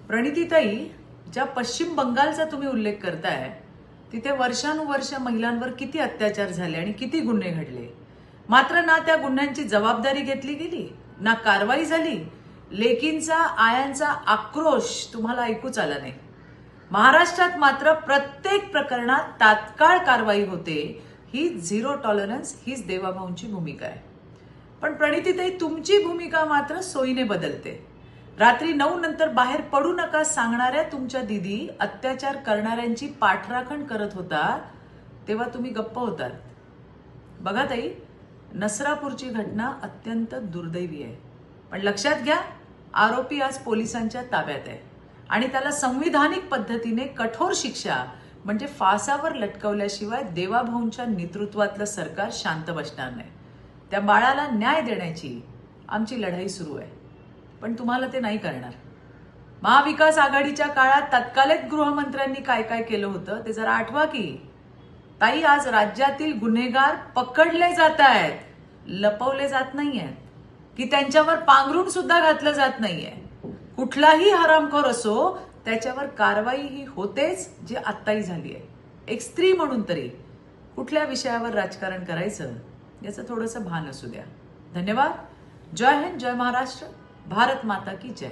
प्रणितीताई, ज्या पश्चिम बंगालचा तुम्ही उल्लेख करताय तिथे वर्षानुवर्ष महिलांवर किती अत्याचार झाले आणि किती गुन्हे घडले, मात्र ना त्या गुन्ह्यांची जबाबदारी घेतली गेली ना कारवाई झाली. लेकींचा आयांचा आक्रोश तुम्हाला ऐकूच आला नाही. महाराष्ट्रात मात्र प्रत्येक प्रकरणात तात्काळ कारवाई होते. ही झिरो टॉलरन्स हीच देवाभाऊंची भूमिका आहे. पण प्रणितीताई, तुमची भूमिका मात्र सोयीने बदलते. रात्री 9 नंतर बाहेर पडू नका सांगणाऱ्या तुमच्या दिदी अत्याचार करणाऱ्यांची पाठराखण करत होता तेव्हा तुम्ही गप्प होतात. बघा ताई, नसरापूरची घटना अत्यंत दुर्दैवी आहे. पण लक्षात घ्या, आरोपी आज पोलिसांच्या ताब्यात आहे आणि त्याला संविधानिक पद्धतीने कठोर शिक्षा म्हणजे फासावर लटकवल्याशिवाय देवाभाऊंच्या नेतृत्वातलं सरकार शांत बसणार नाही. त्या बाळाला न्याय देण्याची आमची लढाई सुरू आहे, पण तुम्हाला ते नाही करणार. महाविकास आघाडीच्या काळात तत्कालीन गृहमंत्र्यांनी काय काय केलं होतं ते जरा आठवा की. ताई, आज राज्यातील गुन्हेगार पकडले जात आहेत, लपवले जात नाहीयेत की त्यांच्यावर पांघरून सुद्धा घातलं जात नाहीये. कुठलाही हरामखोर असो त्याच्यावर कारवाई ही होतेच, जी आत्ताही झाली आहे. एक स्त्री म्हणून तरी कुठल्या विषयावर राजकारण करायचं याचं थोडंसं भान असू द्या. धन्यवाद. जय हिंद, जय महाराष्ट्र, भारत माता की जय.